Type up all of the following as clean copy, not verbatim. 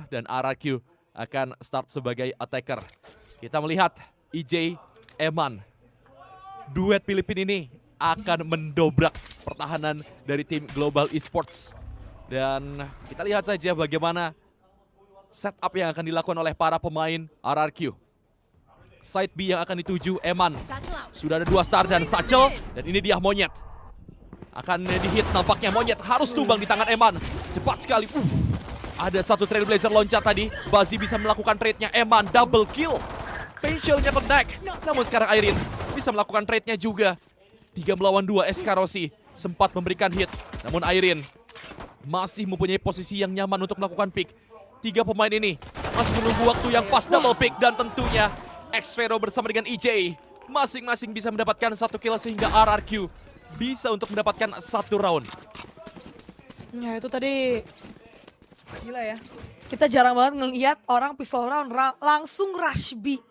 dan RRQ akan start sebagai attacker. Kita melihat EJ, Eman. Duet Filipina ini akan mendobrak pertahanan dari tim Global Esports. Dan kita lihat saja bagaimana setup yang akan dilakukan oleh para pemain RRQ. Side B yang akan dituju Eman. Sudah ada 2 star dan Satchel. Dan ini dia Monyet. Akan di-hit nampaknya Monyet harus tumbang di tangan Eman. Cepat sekali. Ada satu Trailblazer loncat tadi. Bazi bisa melakukan trade-nya. Eman double kill. Patialnya connect. Namun sekarang Irene bisa melakukan trade-nya juga. 3 melawan 2 Eskarosi sempat memberikan hit. Namun Irene masih mempunyai posisi yang nyaman untuk melakukan pick. 3 pemain ini masih menunggu waktu yang pas double pick. Dan tentunya Xvero bersama dengan EJ masing-masing bisa mendapatkan 1 kill sehingga RRQ bisa untuk mendapatkan 1 round. Ya itu tadi gila ya. Kita jarang banget ngelihat orang pistol round langsung rush B.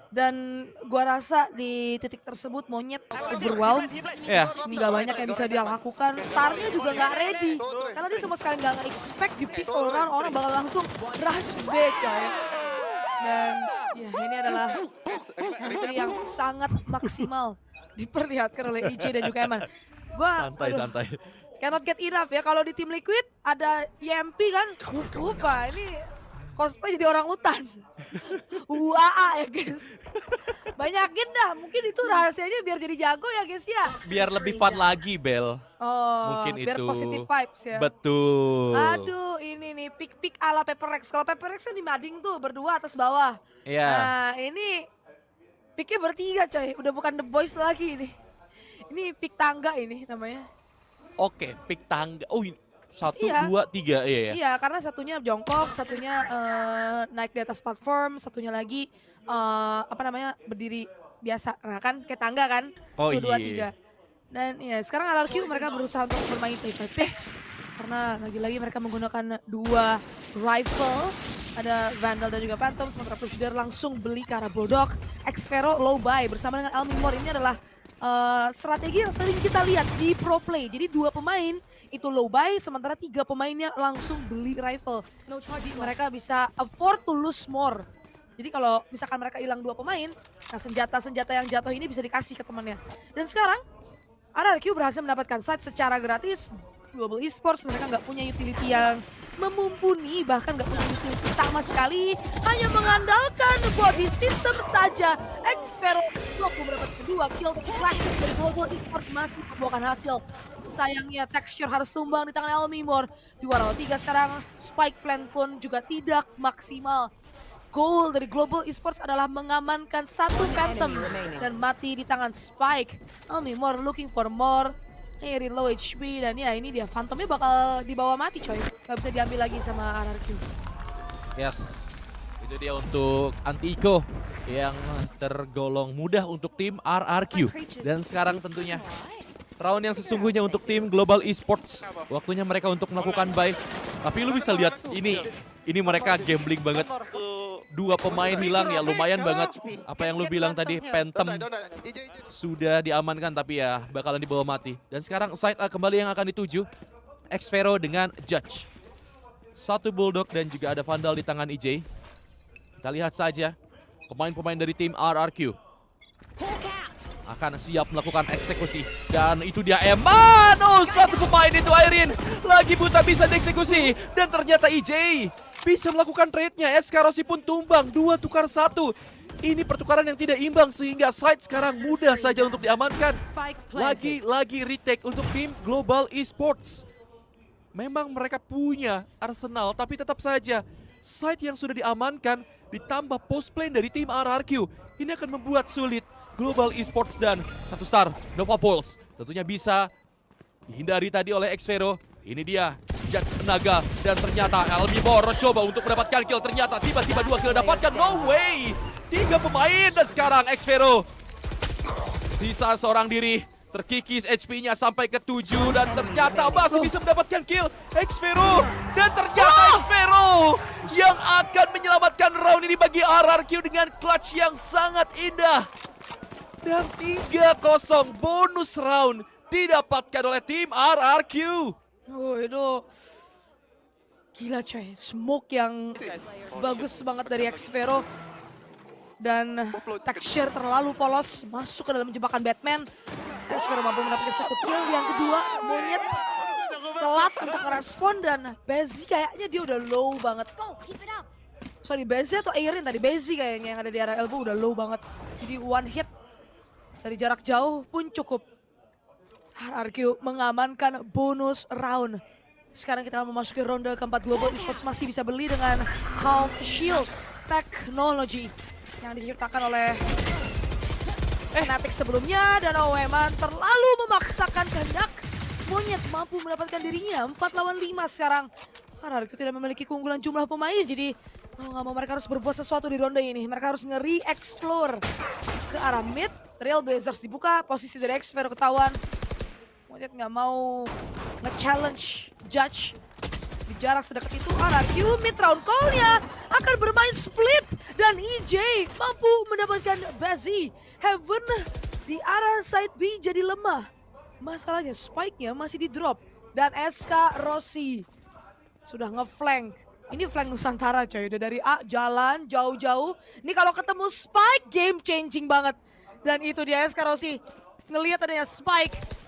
Dan gua rasa di titik tersebut Monyet overwhelm. Ya. Nggak banyak yang bisa dia lakukan. Starnya juga nggak ready. Karena dia sama sekali nggak expect di pistol round orang bakal langsung rush B coy. Dan ya ini adalah entry yang sangat maksimal diperlihatkan oleh EJ dan juga Eman. Santai. Cannot get enough ya. Kalau di tim Liquid ada YMP kan. Lupa ini cosplay jadi orang hutan. UAA ya guys. Banyakin dah. Mungkin itu rahasianya biar jadi jago ya guys ya. Biar lebih fun lagi Bel. Oh, Mungkin biar itu. positive vibes ya. Betul. Aduh ini nih pick ala Paper Rex. Kalau Paper Rex kan di mading tuh berdua atas bawah. Iya. Nah ini picknya bertiga coy. Udah bukan The Boys lagi ini. Ini pick tangga ini namanya. Oke, pick tangga. Oh, 1, Iya. 2, 3 iya ya. Iya, karena satunya jongkok, satunya naik di atas platform, satunya lagi berdiri biasa. Nah kan kayak tangga kan. Oh, 1, 2, iya. 3. Dan ya sekarang RRQ mereka berusaha untuk bermain play picks. Karena lagi-lagi mereka menggunakan 2 rifle. Ada Vandal dan juga Phantom. Sementara Procedure langsung beli ke arah Bulldog. Xvero low buy bersama dengan Elmimor. Ini adalah strategi yang sering kita lihat di pro play. Jadi 2 pemain itu low buy, sementara 3 pemainnya langsung beli rifle. Jadi mereka bisa afford to lose more. Jadi kalau misalkan mereka hilang 2 pemain, nah senjata-senjata yang jatuh ini bisa dikasih ke temannya. Dan sekarang RRQ berhasil mendapatkan site secara gratis. Global Esports mereka nggak punya utility yang memumpuni, bahkan nggak punya utility sama sekali, hanya mengandalkan body system saja. Xvero mendapatkan 2 kill, tapi klasik dari Global Esports masih membuahkan hasil. Sayangnya Texture harus tumbang di tangan Elmimor. 2-3 sekarang, Spike Plan pun juga tidak maksimal. Goal dari Global Esports adalah mengamankan 1 Phantom dan mati di tangan Spike. Elmimor looking for more. Irene low HP dan ya ini dia Phantomnya bakal dibawa mati coy. Gak bisa diambil lagi sama RRQ. Yes. Itu dia untuk Anti-Eco yang tergolong mudah untuk tim RRQ. Dan sekarang tentunya round yang sesungguhnya untuk tim Global Esports. Waktunya mereka untuk melakukan buy. Tapi lu bisa lihat ini mereka gambling banget. 2 pemain hilang ya lumayan banget. Apa yang lu bilang tadi, Phantom sudah diamankan tapi ya bakalan dibawa mati. Dan sekarang side A kembali yang akan dituju. Xvero dengan Judge. 1 Bulldog dan juga ada Vandal di tangan EJ. Kita lihat saja pemain-pemain dari tim RRQ akan siap melakukan eksekusi. Dan itu dia Eman. Oh, 1 pemain itu Irene lagi buta bisa dieksekusi. Dan ternyata EJ bisa melakukan trade-nya. Eskarosi pun tumbang. 2 tukar 1. Ini pertukaran yang tidak imbang sehingga side sekarang mudah saja untuk diamankan. Lagi retake untuk tim Global Esports. Memang mereka punya arsenal tapi tetap saja side yang sudah diamankan ditambah post plane dari tim RRQ. Ini akan membuat sulit Global Esports dan 1 star Nova Falls. Tentunya bisa dihindari tadi oleh Xvero. Ini dia Judge Naga dan ternyata Elmimor coba untuk mendapatkan kill. Ternyata tiba-tiba 2 kill dapatkan. No way. 3 pemain dan sekarang Xvero sisa seorang diri. Terkikis HP-nya sampai ke 7 dan ternyata masih bisa mendapatkan kill Xvero. Dan ternyata Xvero yang akan menyelamatkan round ini bagi RRQ dengan clutch yang sangat indah. Dan 3-0 bonus round didapatkan oleh tim RRQ. Oh itu Gila coy, smoke yang bagus banget dari Xvero. Dan texture terlalu polos, masuk ke dalam jebakan Batman. Xvero mampu mendapatkan 1 kill. Yang kedua, Monyet telat untuk merespon dan Bezi kayaknya dia udah low banget. Sorry, Bezi atau Airin tadi? Bezi kayaknya yang ada di arah elbow udah low banget. Jadi one hit dari jarak jauh pun cukup. RRQ mengamankan bonus round. Sekarang kita akan memasuki ronde keempat. Global Esports masih bisa beli dengan Half Shields Technology yang diciptakan oleh Fnatic sebelumnya. Dan Oeman terlalu memaksakan kehendak. Monyet mampu mendapatkan dirinya 4 lawan 5 sekarang. Karena RRQ tidak memiliki keunggulan jumlah pemain, jadi mau nggak mau mereka harus berbuat sesuatu di ronde ini. Mereka harus nge-re-explore ke arah mid. Trailblazers dibuka, posisi dari Xvero ketahuan. Monyet nggak mau nge-challenge Judge di jarak sedekat itu. RRQ mid round call-nya akan bermain split dan EJ mampu mendapatkan Bazzi. Heaven di arah side B jadi lemah. Masalahnya spike-nya masih di drop dan SK Rossi sudah nge-flank. Ini flank Nusantara coy, udah dari A jalan jauh-jauh. Ini kalau ketemu spike game changing banget. Dan itu dia SK Rossi ngelihat adanya spike.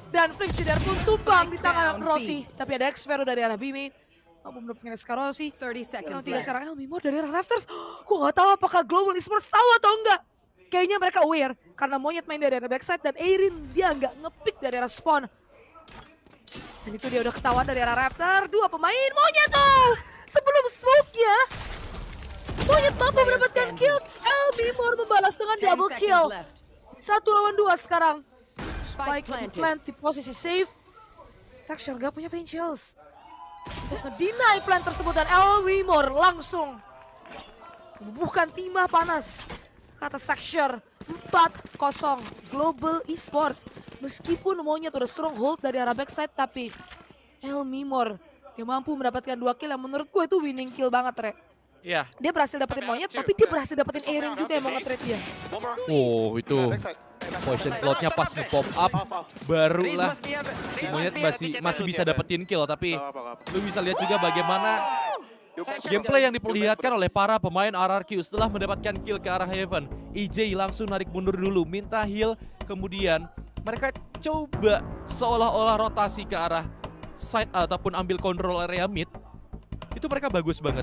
Dan Flip Cider pun tumbang di tangan Rossi. Tapi ada Xvero dari arah B-main. Mampu mendapatkan SK Rossi. 30 seconds Yang 3 left. sekarang Elmimo dari arah Rafters. Gue gak tahu apakah Global Esports tahu atau enggak. Kayaknya mereka aware. Karena Monyet main dari arah backside dan Airin dia nggak nge-pick dari arah spawn. Dan itu dia udah ketahuan dari arah Raptor. 2 pemain Monyet tuh. Sebelum smoke-nya. Monyet mampu mendapatkan kill. Elmimo membalas dengan 10 double seconds kill. left. 1 lawan 2 sekarang. Spike Spike planted. plant di posisi safe. Texture gak punya pain chills untuk nge-deny plant tersebut dan Elmimor langsung bukan timah panas ke atas Texture. 4-0 Global Esports. Meskipun Monyet udah stronghold dari arah backside, tapi Elmimor dia mampu mendapatkan 2 kill yang menurut gue itu winning kill banget, Re. Iya. Dia berhasil dapetin Monyet, tapi dia berhasil dapetin Airin juga yang mau nge-trade dia. Oh, itu potion cloud-nya pas nge-pop up, barulah si Monyet masih bisa dapetin kill. Tapi lu bisa lihat juga bagaimana gameplay yang diperlihatkan oleh para pemain RRQ setelah mendapatkan kill ke arah Heaven. EJ langsung narik mundur dulu, minta heal, kemudian mereka coba seolah-olah rotasi ke arah side ataupun ambil kontrol area mid. Itu mereka bagus banget.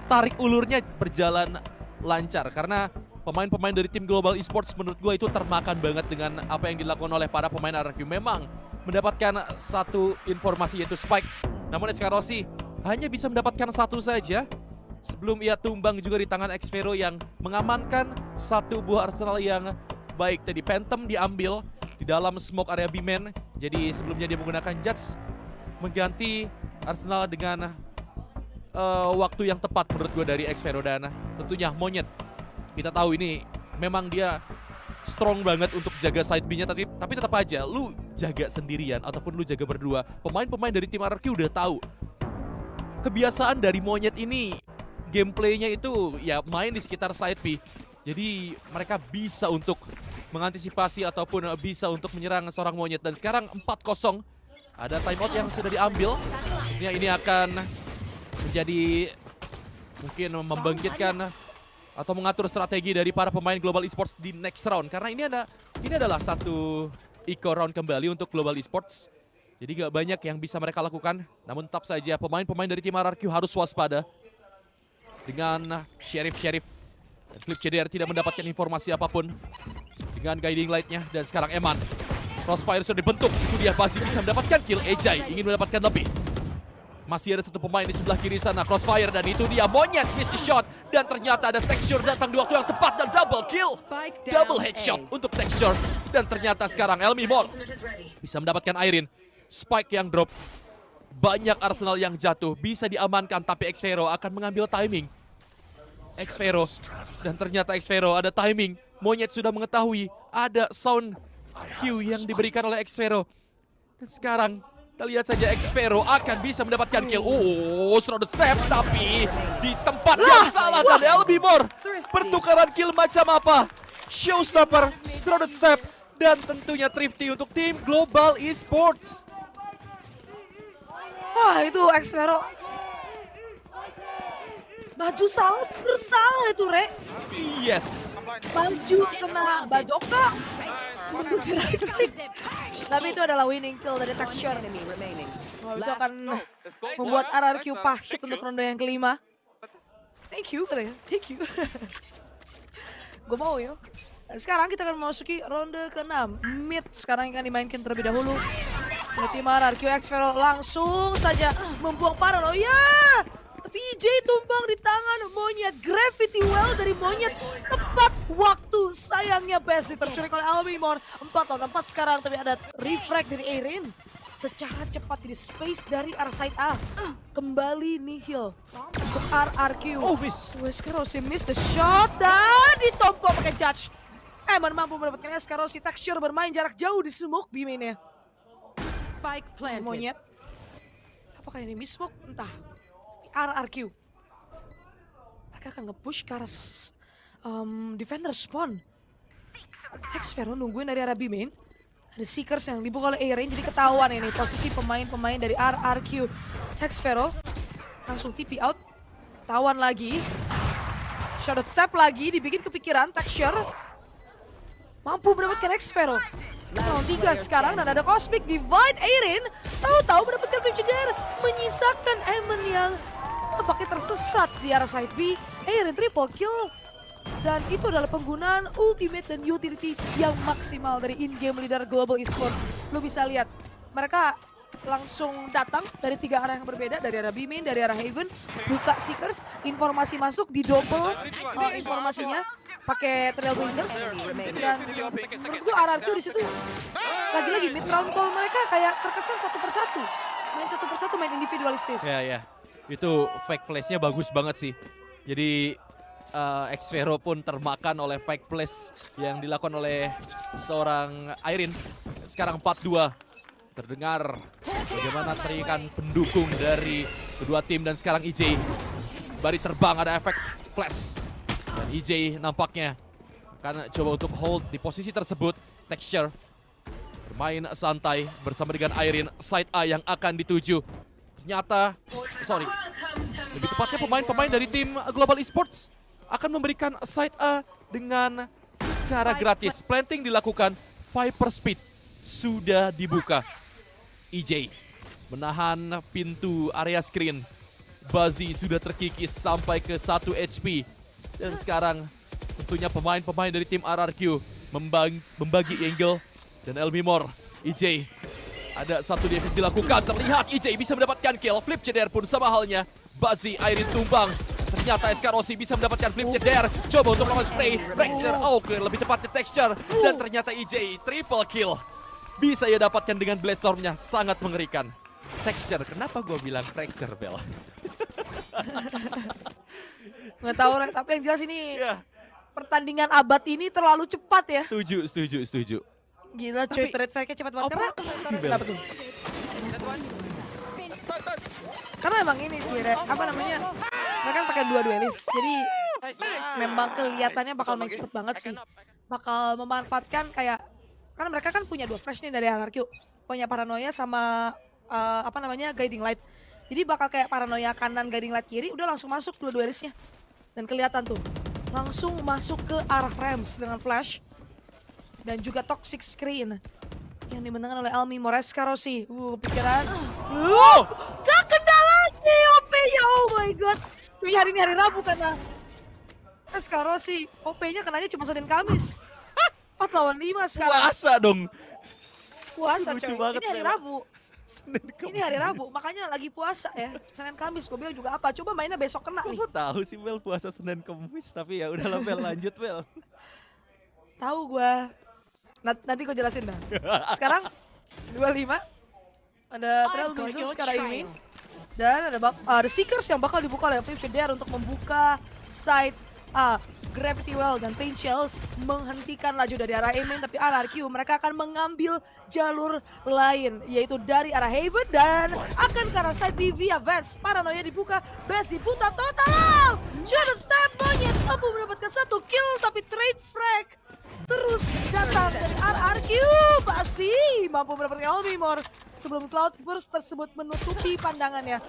Tarik ulurnya berjalan lancar karena pemain-pemain dari tim Global Esports menurut gue itu termakan banget dengan apa yang dilakukan oleh para pemain RRQ. Memang mendapatkan satu informasi yaitu spike. Namun SK Rossi hanya bisa mendapatkan 1 saja sebelum ia tumbang juga di tangan Xvero yang mengamankan 1 buah arsenal yang baik. Tadi Phantom diambil di dalam smoke area B-man. Jadi sebelumnya dia menggunakan Judge mengganti arsenal dengan waktu yang tepat menurut gue dari Xvero. Dan tentunya Monyet, kita tahu ini memang dia strong banget untuk jaga side B-nya, tapi tetap aja lu jaga sendirian ataupun lu jaga berdua. Pemain-pemain dari tim RRQ udah tahu kebiasaan dari Monyet ini, gameplaynya itu ya main di sekitar side B. Jadi mereka bisa untuk mengantisipasi ataupun bisa untuk menyerang seorang Monyet. Dan sekarang 4-0, ada timeout yang sudah diambil. Ini akan menjadi mungkin membangkitkan atau mengatur strategi dari para pemain Global Esports di next round. Karena ini adalah satu eco round kembali untuk Global Esports. Jadi gak banyak yang bisa mereka lakukan. Namun tetap saja pemain-pemain dari tim RRQ harus waspada. Dengan Sheriff dan Flip CDR tidak mendapatkan informasi apapun. Dengan guiding light-nya. Dan sekarang Eman. Crossfire sudah dibentuk. Itu dia masih bisa mendapatkan kill. Ejai ingin mendapatkan lebih. Masih ada 1 pemain di sebelah kiri sana, Crossfire, dan itu dia Monyet miss the shot. Dan ternyata ada Texture datang di waktu yang tepat dan double kill. Double headshot untuk Texture. Dan ternyata sekarang Elmimor bisa mendapatkan Airin. Spike yang drop. Banyak arsenal yang jatuh, bisa diamankan, tapi Xvero akan mengambil timing. Xvero, dan ternyata Xvero ada timing. Monyet sudah mengetahui ada sound cue yang diberikan oleh Xvero. Dan sekarang kita lihat saja Xvero akan bisa mendapatkan kill. Oh, Shrouded Step, tapi di tempat yang salah. Dan Elmimor pertukaran kill macam apa? Showstopper, Shrouded Step, dan tentunya Thrifty untuk tim Global Esports. Wah, itu Xvero Maju salah, bersalah itu, Re. Yes. Maju kena Bajoka. Mundur di right click. Tapi itu adalah winning kill dari Texture. Oh, itu akan membuat RRQ pahit untuk ronde yang kelima. Thank you katanya, thank you. Gue mau ya. Dan sekarang kita akan memasuki ronde ke-6. Mid sekarang yang akan dimainkan terlebih dahulu. Oleh tim RRQ, Xfero langsung saja membuang paranoia. Tapi EJ tumbang di tangan monyet. Gravity Well dari monyet. Tepat waktu, sayangnya Bessie terculik oleh Almimor. 4 lawan 4 sekarang, tapi ada refrag dari Erin. Secara cepat di space dari arah side A. Kembali nihil untuk RRQ. Oh, miss. Weskarosi miss the shot dan ditompo pakai Judge. Eman mampu mendapatkan Weskarosi. Texture bermain jarak jauh di smoke B-mainnya. Spike planted. Monyet. Apakah ini miss smoke? Entah. RRQ. Mereka akan nge-push ke arah defender spawn. Hexfero nungguin dari arah B-main. Ada Seekers yang dibuka oleh A-Rain, jadi ketahuan ini posisi pemain-pemain dari RRQ. Hexfero langsung TP out. Ketahuan lagi. Shadow step lagi, dibikin kepikiran. Texture mampu mendapatkan Hexfero. Round 3 sekarang dan ada Cosmic Divide. A-Rain tahu-tahu mendapatkan Pichider, menyisakan Eamon yang tampaknya tersesat di arah side B. A-Rain triple kill. Dan itu adalah penggunaan ultimate dan utility yang maksimal dari in-game leader Global Esports. Lu bisa lihat, mereka langsung datang dari 3 arah yang berbeda, dari arah B-main, dari arah Haven, buka Seekers, informasi masuk, didouble informasinya pakai Trailblazers. Dan menurut gue RRQ di situ lagi-lagi mid round call mereka kayak terkesan satu persatu main individualistis. Ya. Itu fake flashnya bagus banget sih. Jadi Xfero pun termakan oleh fake flash yang dilakukan oleh seorang Irene. Sekarang 4-2. Terdengar bagaimana teriakan pendukung dari kedua tim dan sekarang EJ. Bari terbang, ada efek flash. Dan EJ nampaknya akan coba untuk hold di posisi tersebut. Texture bermain santai bersama dengan Irene. Side A yang akan dituju. Ternyata, lebih tepatnya pemain-pemain dari tim Global Esports akan memberikan side A dengan cara gratis. Planting dilakukan, Viper Speed sudah dibuka. EJ menahan pintu area screen. Buzzy sudah terkikis sampai ke 1 HP. Dan sekarang tentunya pemain-pemain dari tim RRQ membagi angle. Dan Elmimor, EJ, ada satu defense dilakukan. Terlihat EJ bisa mendapatkan kill. Flip ceder pun sama halnya. Buzzy, Irene tumbang. Ternyata Weskarosi bisa mendapatkan flip ceder. Coba untuk melakukan spray. Fracture, lebih tepatnya Texture. Dan ternyata EJ triple kill. Bisa ia dapatkan dengan Blast Storm-nya. Sangat mengerikan. Texture, kenapa gue bilang fracture, Bel? Nggak tahu, Rek, tapi yang jelas ini pertandingan abad ini terlalu cepat ya. Setuju. Gila cuy, trade fake-nya cepat banget. Kenapa tuh? Karena emang ini sih, Rek, mereka kan pakai 2 duelis. Jadi memang kelihatannya bakal main cepet banget sih. Bakal memanfaatkan kayak, karena mereka kan punya 2 flash nih dari RRQ. Punya paranoia sama guiding light. Jadi bakal kayak paranoia kanan, guiding light kiri, udah langsung masuk 2 duelisnya. Dan kelihatan tuh, langsung masuk ke arah Rams dengan flash. Dan juga toxic screen yang dimenangkan oleh Elmimor. Weskarosi. Kepikiran. Gak kena lagi OP-nya, oh my god. Ini hari Rabu karena Weskarosi OP-nya kenanya cuma Senin Kamis. 4 lawan 5 sekarang. Puasa dong. Puasa Lucu coy. banget, Ini hari Bella. Rabu. Ini hari Rabu, makanya lagi puasa ya. Senin Kamis gue bilang juga apa? Coba mainnya besok kena nih. Kok tahu sih Bel puasa Senin Kamis, tapi ya udahlah Bel, lanjut Bel. Tahu gue. Nanti gue jelasin dah. Sekarang 25. Ada Trailblazers sekarang ini. Dan ada Seekers yang bakal dibuka oleh Flip Ceder untuk membuka side A. Gravity Well dan Pain Shells menghentikan laju dari arah A-main, tapi RRQ mereka akan mengambil jalur lain, yaitu dari arah Haven dan akan ke arah side B via Vance. Paranoia dibuka, Bessie buta total! Shadow Step Monyet mampu mendapatkan 1 kill, tapi trade frag terus datang dari RRQ. Bessie mampu mendapatkan Elmimor sebelum Cloudburst tersebut menutupi pandangannya.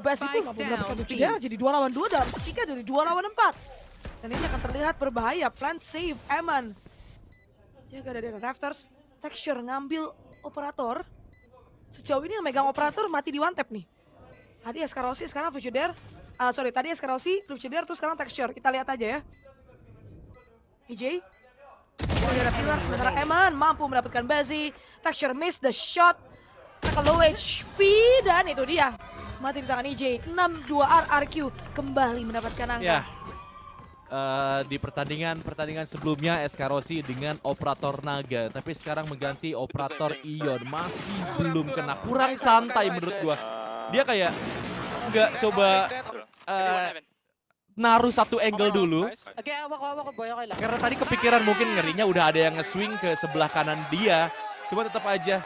Best itu nggak mau mendapatkan Flipjader, jadi 2 lawan 2 dalam setika dari 2 lawan 4. Dan ini akan terlihat berbahaya. Plan save, Eman. Jaga dari Rafters. Texture ngambil operator. Sejauh ini yang megang operator mati di one tap nih. Tadi Eskarosi, sekarang Flipjader. Tadi Eskarosi, Flipjader, terus sekarang Texture. Kita lihat aja ya. EJ. Ada pillar, sementara Eman mampu mendapatkan Bazi. Texture miss the shot. Tackle low HP, dan itu dia. Mati di tangan EJ. 6-2 RRQ kembali mendapatkan angka. Ya. Di pertandingan sebelumnya Eskarosi dengan operator naga, tapi sekarang mengganti operator Ion, masih belum kena, kurang santai menurut gua. Dia kayak nggak coba naruh satu angle dulu, karena tadi kepikiran mungkin ngerinya udah ada yang nge-swing ke sebelah kanan dia, cuma tetap aja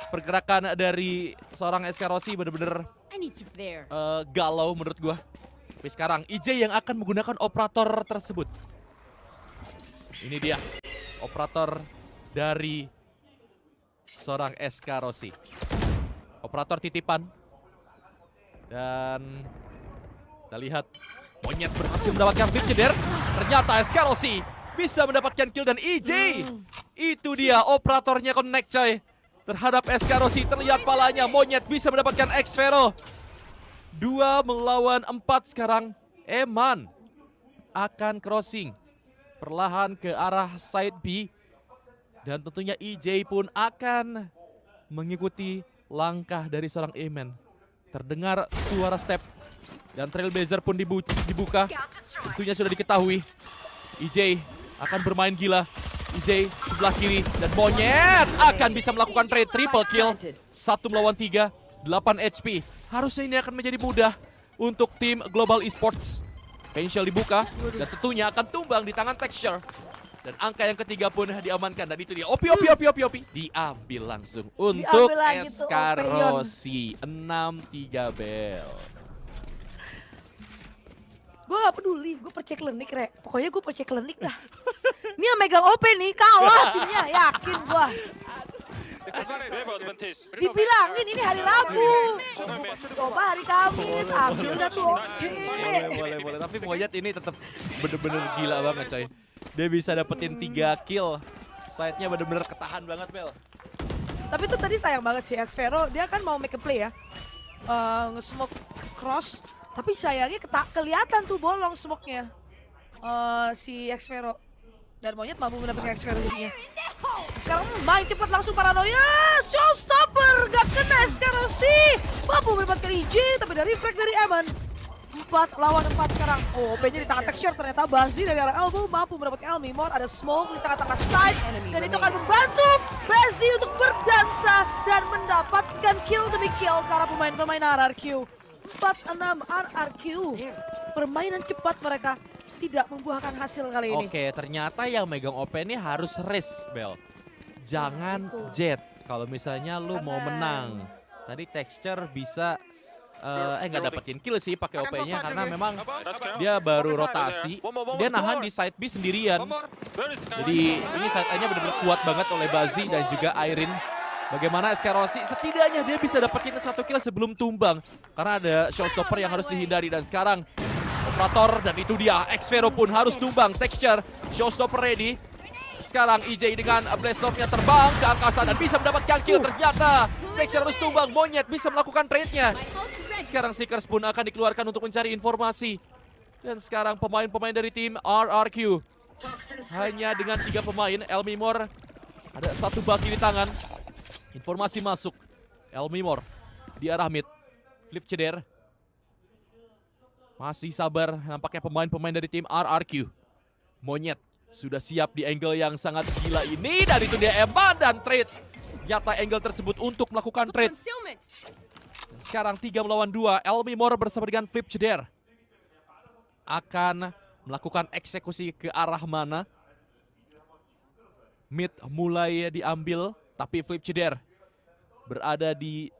pergerakan dari seorang Eskarosi bener-bener galau menurut gua. Tapi sekarang EJ yang akan menggunakan operator tersebut. Ini dia operator dari seorang Eskarosi. Operator titipan. Dan kita lihat Monyet berhasil mendapatkan Flipjader. Ternyata Eskarosi bisa mendapatkan kill dan EJ. Itu dia operatornya connect coy. Terhadap Eskarosi terlihat palanya. Monyet bisa mendapatkan X-Vero. 2 melawan 4 sekarang. Eman akan crossing perlahan ke arah side B. Dan tentunya EJ pun akan mengikuti langkah dari seorang Eman. Terdengar suara step dan Trailblazer pun dibuka. Tentunya sudah diketahui. EJ akan bermain gila. EJ sebelah kiri dan Monyet akan bisa melakukan trade triple kill. 1 melawan 3, 8 HP. Harusnya ini akan menjadi mudah untuk tim Global Esports. Potential dibuka dan tentunya akan tumbang di tangan Texture. Dan angka yang ketiga pun diamankan dan itu dia. Opi. Diambil langsung untuk Eskarosi. 6-3 Bel. Gue gak peduli, gue percaya klinik Rek. Pokoknya gue percaya klinik dah. Ini yang megang OP nih, kalah timnya, yakin gue. Dibilangin ini hari Rabu. Coba hari Kamis, ambil dah tuh oke. Boleh. Tapi Monyet ini tetap bener-bener gila banget coy. Dia bisa dapetin 3 kill. Side-nya bener-bener ketahan banget Bel. Tapi tuh tadi sayang banget sih X-Vero, dia kan mau make a play ya. Nge-smoke cross. Tapi sayangnya kelihatan tuh bolong smoke-nya. Si X-Vero. Dan Monyet mampu mendapatkan X-Vero jadinya. Sekarang main cepat langsung paranoia. Showstopper gak kena Eskarosi. Mampu mendapatkan EJ tapi dari frag dari Eman. 4 lawan 4 sekarang. Oh, OP-nya di tangan Texture, ternyata Bazi dari arah elbow mampu mendapatkan Elmimor. Ada smoke di tengah-tengah side. Dan itu akan membantu Bazi untuk berdansa dan mendapatkan kill demi kill karena pemain-pemain RRQ. 4-6 RRQ. Permainan cepat mereka tidak membuahkan hasil kali ini. Oke, ternyata yang megang OP ini harus race, Bel. Jangan jet. Kalau misalnya lu mau menang. Tadi Texture bisa nggak dapetin kill sih pakai OP-nya karena memang dia baru rotasi. Dia nahan di side B sendirian. Jadi ini side A-nya benar-benar kuat banget oleh Bazi dan juga Irene. Bagaimana Eskarosi setidaknya dia bisa dapetin 1 kill sebelum tumbang. Karena ada showstopper yang harus dihindari dan sekarang operator dan itu dia X-Vero pun harus tumbang. Texture, showstopper ready. Sekarang EJ dengan blast off-nya terbang ke angkasa dan bisa mendapatkan kill. Ternyata Texture harus tumbang, Monyet bisa melakukan trade-nya. Sekarang Seekers pun akan dikeluarkan untuk mencari informasi. Dan sekarang pemain-pemain dari tim RRQ. Hanya dengan 3 pemain, Elmimor ada 1 baki di tangan. Informasi masuk, Elmimor di arah mid. Flipjader masih sabar nampaknya pemain-pemain dari tim RRQ. Monyet sudah siap di angle yang sangat gila ini. Dan itu dia Eman dan trade. Nyata angle tersebut untuk melakukan trade. Sekarang 3 melawan 2. Elmimor bersama dengan Flipjader akan melakukan eksekusi ke arah mana. Mid mulai diambil. Tapi Flipjader berada di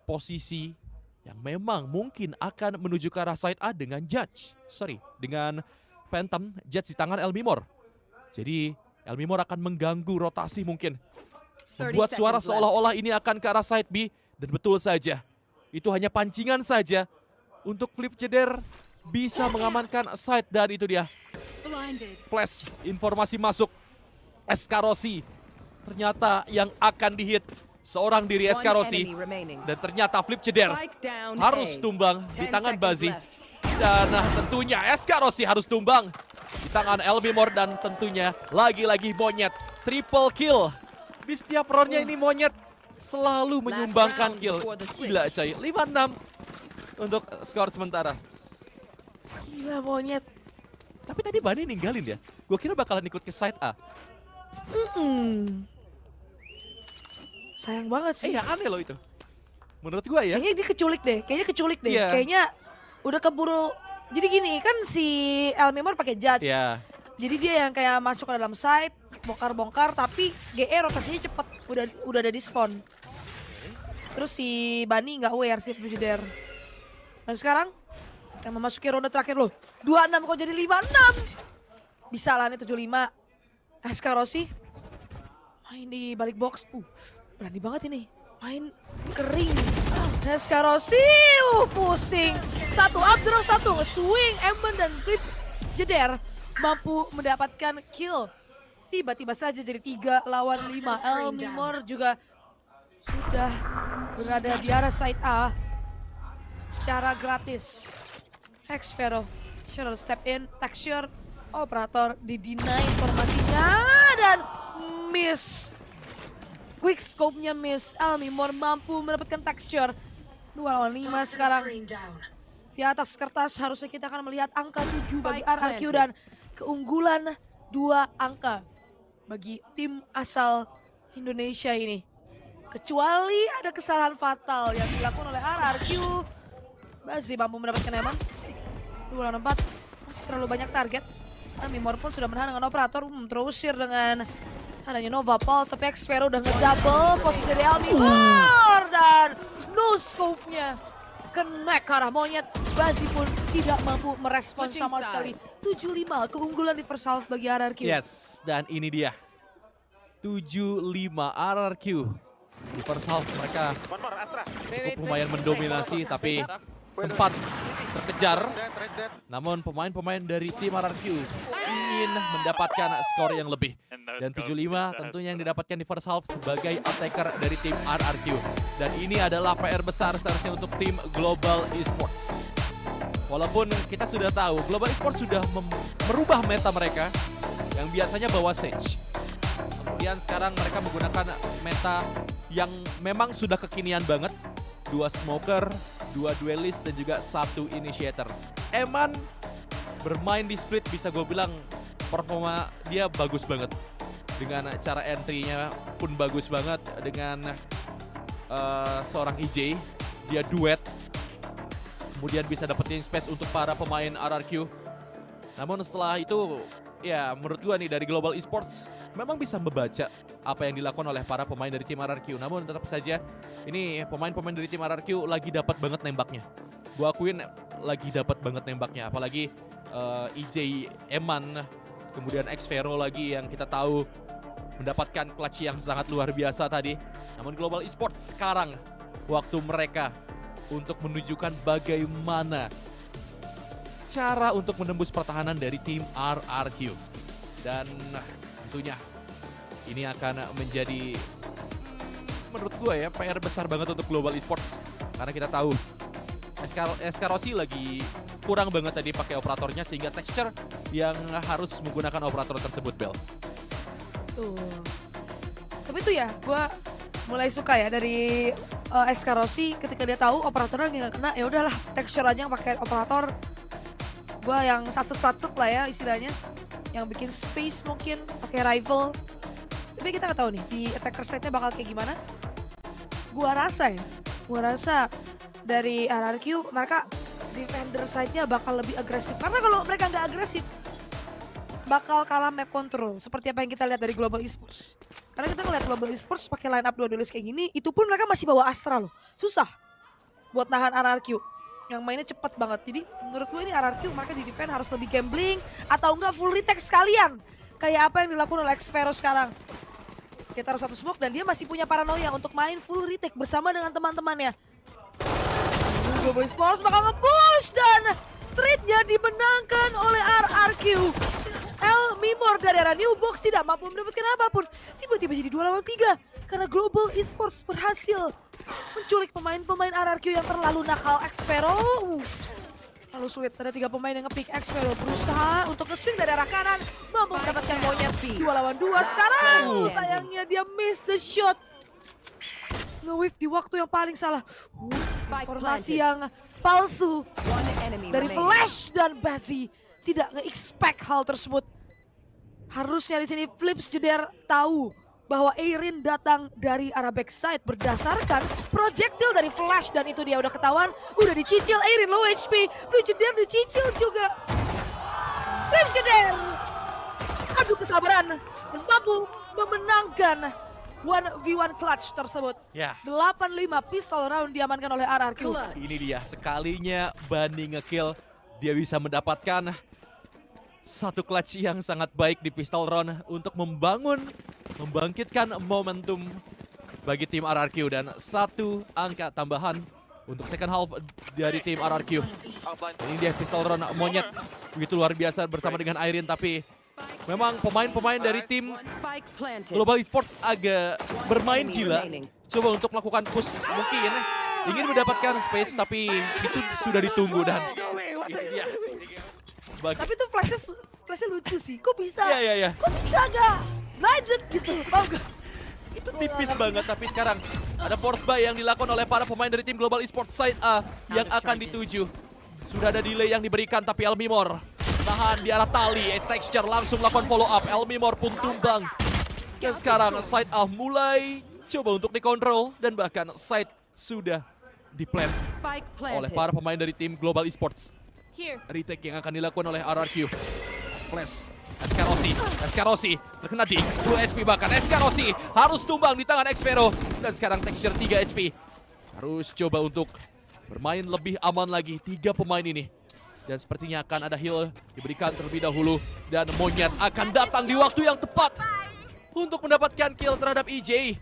posisi yang memang mungkin akan menuju ke arah side A dengan dengan Phantom Judge di tangan Elmimor. Jadi Elmimor akan mengganggu rotasi mungkin. Membuat suara seolah-olah ini akan ke arah side B. Dan betul saja, itu hanya pancingan saja. untuk Flip Jeder bisa mengamankan side dan itu dia. Blinded. Flash, informasi masuk. SK Rossi ternyata yang akan dihit seorang diri SK One Rossi. enemy remaining. Dan ternyata Flip Jeder Spike down harus A. tumbang di 10 tangan seconds Bazi. left. Dan tentunya SK Rossi harus tumbang di tangan Elmimor dan tentunya lagi-lagi Monyet. Triple kill. Di setiap roundnya ini Monyet selalu menyumbangkan round kill. before the switch. Gila coy, 5-6 untuk skor sementara. Gila Monyet. Tapi tadi Bani ninggalin ya. Gue kira bakalan ikut ke side A. Sayang banget sih. Ya aneh loh itu. Menurut gue ya. Kayaknya dia keculik deh. Iya. Kayaknya udah keburu. Jadi gini kan si Elmimor pakai judge. Ya. Jadi dia yang kayak masuk ke dalam site, bongkar-bongkar, tapi GE rotasinya cepet, udah ada di spawn. Terus si Bani nggak aware si Fujider. Dan sekarang yang memasuki ronde terakhir loh. 26 kok jadi 56. Bisa lah nih 75. SK Rossi main di balik box. Berani banget ini. Main kering. SK Rossi pusing. Satu up draw, satu nge-swing. Emben dan Flip Jeder mampu mendapatkan kill. Tiba-tiba saja jadi 3 lawan 5. Elmimor juga sudah berada di arah side A secara gratis. Xfero, Cheryl step in, texture, operator di-deny informasinya dan miss. Quick scope-nya miss. Elmimor mampu mendapatkan texture. 2 lawan 5 sekarang. Di atas kertas harusnya kita akan melihat angka 7 bagi RRQ dan keunggulan 2 angka bagi tim asal Indonesia ini. Kecuali ada kesalahan fatal yang dilakukan oleh RRQ. Bazi mampu mendapatkan Eman. 2 lawan 4. Masih terlalu banyak target. Elmimor pun sudah menahan dengan operator. Terusir dengan adanya Nova Pulse. Tapi Xfero udah ngedouble posisi dari Elmimor. Dan no scope-nya kena ke arah Monyet. Bazi pun tidak mampu merespon sama sekali. 7-5 keunggulan di first half bagi RRQ. Yes, dan ini dia. 7-5 RRQ. Di first half mereka cukup lumayan mendominasi tapi sempat terkejar. Namun pemain-pemain dari tim RRQ ingin mendapatkan skor yang lebih. Dan 7-5 tentunya yang didapatkan di first half sebagai attacker dari tim RRQ. Dan ini adalah PR besar seharusnya untuk tim Global Esports. Walaupun kita sudah tahu Global Esports sudah merubah meta mereka yang biasanya bawa Sage. Kemudian sekarang mereka menggunakan meta yang memang sudah kekinian banget. 2 smoker, 2 duelist dan juga 1 initiator. Eman bermain di split bisa gue bilang performa dia bagus banget. Dengan cara entry-nya pun bagus banget dengan seorang EJ. Dia duet. Kemudian bisa dapetin space untuk para pemain RRQ. Namun setelah itu ya menurut gua nih dari Global Esports memang bisa membaca apa yang dilakukan oleh para pemain dari tim RRQ. Namun tetap saja ini pemain-pemain dari tim RRQ lagi dapat banget nembaknya. Gua akuin lagi dapat banget nembaknya. Apalagi EJ Eman, kemudian Xfero lagi yang kita tahu mendapatkan clutch yang sangat luar biasa tadi. Namun Global Esports sekarang waktu mereka untuk menunjukkan bagaimana cara untuk menembus pertahanan dari tim RRQ. Dan tentunya ini akan menjadi menurut gue ya PR besar banget untuk Global Esports. Karena kita tahu SK Rossi lagi kurang banget tadi pakai operatornya sehingga texture yang harus menggunakan operator tersebut, Bel. Tuh. Tapi itu ya, gue mulai suka ya dari SK Rossi ketika dia tahu operatornya nggak kena, ya udahlah texture aja yang pakai operator. Gue yang satset lah ya istilahnya, yang bikin space mungkin pakai rifle. Tapi kita nggak tahu nih di attacker side-nya bakal kayak gimana. Gue rasa dari RRQ mereka defender side-nya bakal lebih agresif. Karena kalau mereka nggak agresif, bakal kalah map control seperti apa yang kita lihat dari Global Esports. Karena kita ngeliat Global Esports pakai line up 2 duelist kayak gini, itu pun mereka masih bawa Astra loh. Susah buat nahan RRQ yang mainnya cepet banget. Jadi menurut gue ini RRQ mereka di defend harus lebih gambling atau enggak full retake sekalian. Kayak apa yang dilakukan oleh Xfero sekarang. Dia taruh 1 smoke dan dia masih punya paranoia untuk main full retake bersama dengan teman-temannya. Global Esports bakal nge-push dan trade-nya dimenangkan oleh RRQ. El Mimor dari arah New Box tidak mampu mendapatkan apapun. Tiba-tiba jadi 2 lawan 3 karena Global Esports berhasil menculik pemain-pemain RRQ yang terlalu nakal. Xfero terlalu sulit, ada 3 pemain yang nge-pick. Xfero berusaha untuk nge-swing dari arah kanan, mampu mendapatkan monyet 2 lawan 2 sekarang. Sayangnya dia miss the shot. Nge-whiff di waktu yang paling salah. Formasi yang palsu One enemy dari remaining. Flash dan Bazzi tidak nge-expect hal tersebut. Harusnya di sini Flips Jeder tahu bahwa Eirin datang dari arah backside berdasarkan projectile dari Flash, dan itu dia udah ketahuan, udah dicicil. Eirin low HP, Flips Jeder dicicil juga. Flips Jeder adu kesabaran dan mampu memenangkan 1v1 clutch tersebut. Ya, 8-5 pistol round diamankan oleh RRQ. ini dia sekalinya Bani ngekill, dia bisa mendapatkan satu clutch yang sangat baik di pistol round untuk membangkitkan momentum bagi tim RRQ, dan 1 angka tambahan untuk second half dari tim RRQ. Ini dia pistol round monyet begitu luar biasa bersama dengan Eirin, tapi memang pemain-pemain dari tim One spike planted. Global Esports agak bermain Enemy gila. remaining. Coba untuk melakukan push, mungkin ingin mendapatkan space, tapi itu sudah ditunggu dan ini dia. Tapi tuh flashnya lucu sih. Kok bisa? Ya. Kok bisa gak blinded gitu? Paham gak? Itu tipis banget, tapi sekarang ada force buy yang dilakukan oleh para pemain dari tim Global Esports side A yang akan dituju. Sudah ada delay yang diberikan, tapi Elmimor tahan di arah tali. Texture langsung melakukan follow up. Elmimor pun tumbang. Dan sekarang side A mulai coba untuk dikontrol, dan bahkan side sudah diplan Spike oleh planted. para pemain dari tim Global Esports. Here. Retake yang akan dilakukan oleh RRQ. Flash. Escarosi terkena di 10 HP bahkan. Escarosi harus tumbang di tangan Xfero. Dan sekarang Texture 3 HP. Harus coba untuk bermain lebih aman lagi 3 pemain ini. Dan sepertinya akan ada heal diberikan terlebih dahulu. Dan monyet akan datang di waktu yang tepat untuk mendapatkan kill terhadap EJ.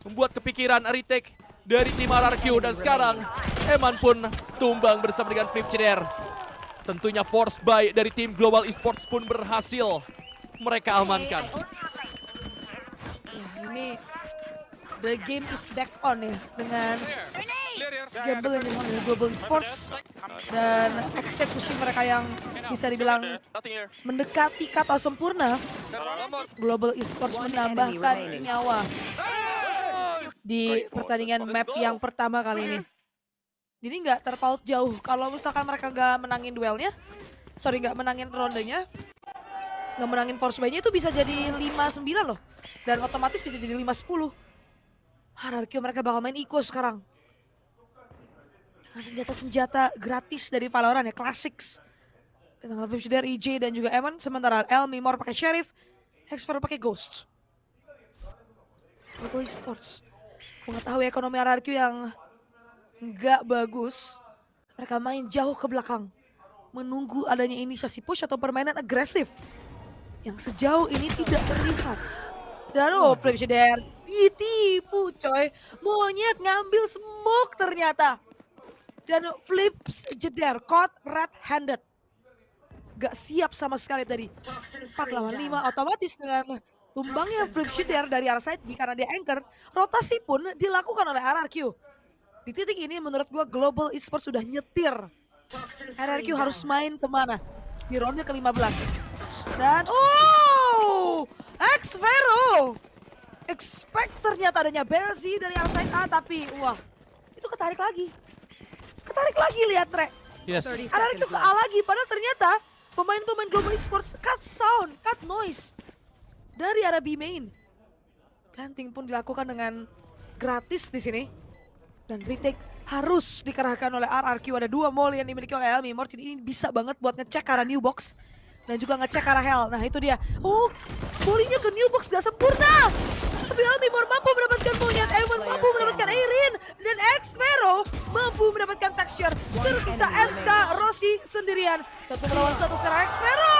Membuat kepikiran retake dari tim RRQ. Dan sekarang Eman pun tumbang bersama dengan Flip Ceder. Tentunya force buy dari tim Global Esports pun berhasil mereka amankan. Ya, ini the game is back on ya, dengan gamble yang dilakukan dari Global Esports dan eksekusi mereka yang bisa dibilang mendekati kata sempurna. Global Esports menambahkan nyawa di pertandingan map yang pertama kali ini. Jadi nggak terpaut jauh. Kalau misalkan mereka nggak menangin duelnya, nggak menangin rondenya, nggak menangin force buy-nya, itu bisa jadi 5-9 loh. Dan otomatis bisa jadi 5-10. RRQ mereka bakal main Eco sekarang. Dengan senjata-senjata gratis dari Valorant ya, Classics. Dengan Flip Jeder, EJ dan juga Eman. Sementara El Mimor pakai Sheriff, Xfero pakai Ghost. Global Esports mengetahui ekonomi RRQ yang nggak bagus, mereka main jauh ke belakang, menunggu adanya inisiasi push atau permainan agresif yang sejauh ini tidak terlihat. Dan Flip Jeder ditipu coy, monyet ngambil smoke ternyata. Dan Flip Jeder caught red-handed, gak siap sama sekali tadi. 4 lawan 5 otomatis dengan tumbangnya Flip Jeder dari arah side B karena dia anchor. Rotasi pun dilakukan oleh RRQ. Di titik ini menurut gua Global Esports sudah nyetir. RRQ harus main kemana? Di ronde ke-15. Dan Xfero expect ternyata adanya Bazzi dari arah side A, tapi wah, itu ketarik lagi. Ketarik lagi, lihat Re. Yes. RRQ ke A lagi, padahal ternyata pemain-pemain Global Esports cut sound, cut noise dari arah B main. Planting pun dilakukan dengan gratis di sini. Dan retake harus dikerahkan oleh RRQ. Ada 2 mall yang dimiliki oleh Elmimor. Jadi ini bisa banget buat ngecek ke arah New Box. Dan juga ngecek ke arah Hell. Nah itu dia. Oh, bolinya ke New Box gak sempurna. Tapi Elmimor mampu mendapatkan monyet. Evan mampu mendapatkan Eirin. Dan Xfero mampu mendapatkan Texture. Tersisa SK Rossi sendirian. 1 melawan 1 sekarang Xfero.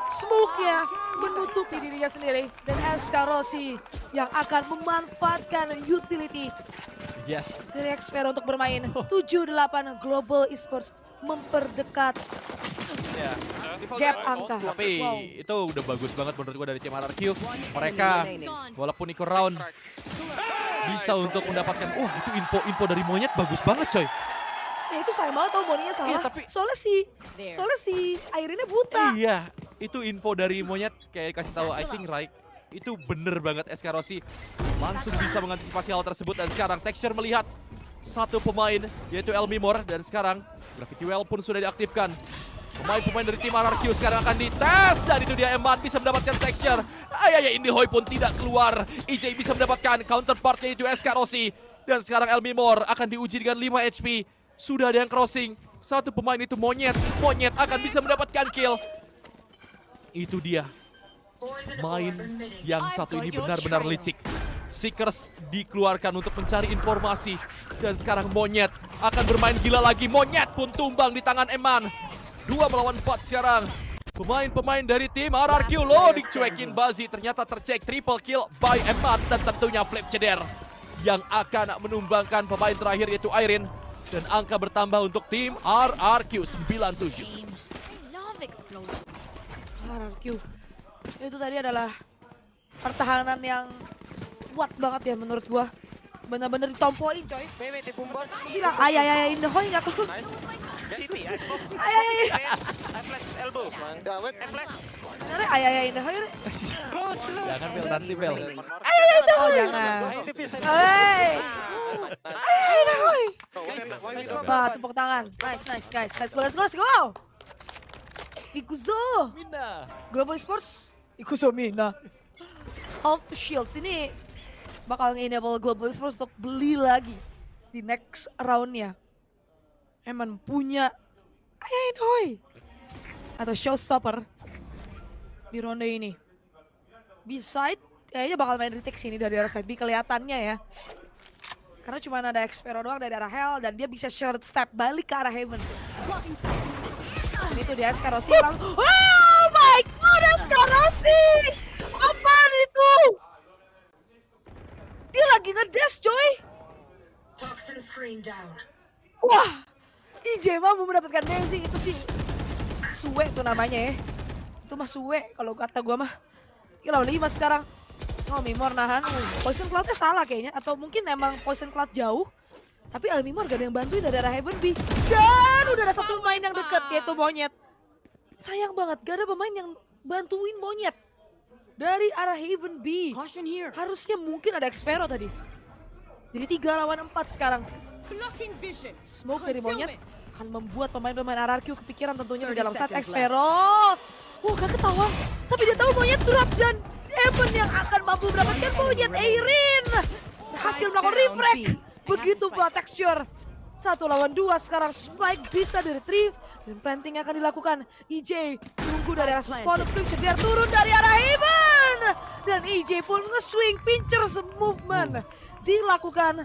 Smoke-nya menutupi dirinya sendiri. Dan SK Rossi yang akan memanfaatkan utility Yes. dari Xpero untuk bermain. 7-8 Global Esports memperdekat gap angka. Tapi Wow. itu udah bagus banget menurut gua dari tim RRQ. Mereka walaupun ikut round bisa untuk mendapatkan, itu info dari Monyet bagus banget coy. Itu sayang banget tau boninya salah. Iya, tapi- Soalnya si Airinnya buta. Iya, itu info dari Monyet kayak kasih tahu I think right. Itu bener banget SK Rossi langsung bisa mengantisipasi hal tersebut dan sekarang Texture melihat satu pemain yaitu Elmimor dan sekarang Gravity Well pun sudah diaktifkan. Pemain-pemain dari tim RRQ sekarang akan dites dan itu dia Eman bisa mendapatkan Texture. Indihoi pun tidak keluar. EJ bisa mendapatkan counterpartnya itu SK Rossi dan sekarang Elmimor akan diuji dengan 5 HP. Sudah ada yang crossing. Satu pemain itu Monyet. Monyet akan bisa mendapatkan kill. Itu dia. Main yang satu ini benar-benar licik. Seekers dikeluarkan untuk mencari informasi. Dan sekarang Monyet akan bermain gila lagi. Monyet pun tumbang di tangan Eman. 2 melawan 4 sekarang. Pemain-pemain dari tim RRQ lo dicuekin Bazi. Ternyata tercek triple kill by Eman. Dan tentunya Flip Ceder yang akan menumbangkan pemain terakhir yaitu Irene. Dan angka bertambah untuk tim RRQ 97. RRQ. Itu tadi adalah pertahanan yang kuat banget ya menurut gua. Bener-bener ditompoin coy. Gila, ayah in the hole nggak tuh? Ayah. Bener ayah in the hole. Jangan Bel, nanti Bel. Oh jangan. Hei. Ayah in the hole. Bah, tepuk tangan. Nice guys. Let's go. Ikuzo. Global Esports. Ikuzo Mina. Half Shields ini bakal nge-enable Global Esports untuk beli lagi di next roundnya. Emang punya Ayain Hoi atau showstopper di ronde ini. B-side kayaknya bakal main retake sini dari arah side B kelihatannya ya. Karena cuma ada Xpero doang dari arah Hell dan dia bisa short step balik ke arah Heaven. Ini tuh dia SK Rossi yang oh my god, SK Rossi! Apaan itu? Dia lagi ngedash coy. Toxin screen down. Wah, IJ mampu mendapatkan Daisy itu sih. Suwe tuh namanya ya. Itu mah Suwe kalau kata gua mah. 3-5 sekarang. Oh, Mimor nahan. Poison Cloud-nya salah kayaknya. Atau mungkin emang Poison Cloud jauh. Tapi Mimor gak ada yang bantuin dari arah Heaven B. Dan udah ada satu pemain yang deket yaitu Monyet. Sayang banget gak ada pemain yang bantuin Monyet. Dari arah Heaven B. Harusnya mungkin ada Xpero tadi. Jadi 3 lawan 4 sekarang. Smoke dari Monyet akan membuat pemain-pemain RRQ kepikiran tentunya di dalam saat Xpero. Gak ketawa. Tapi dia tahu Monyet drop dan Evan yang akan mampu mendapatkan Monyet. Eirin berhasil melakukan refrag. Begitu pula Texture. 1 lawan 2 sekarang Spike bisa di-retrieve. Dan planting akan dilakukan. EJ tunggu dari arah spawn Flip Ceder turun dari arah Heaven. Dan EJ pun nge-swing pinchers movement. Dilakukan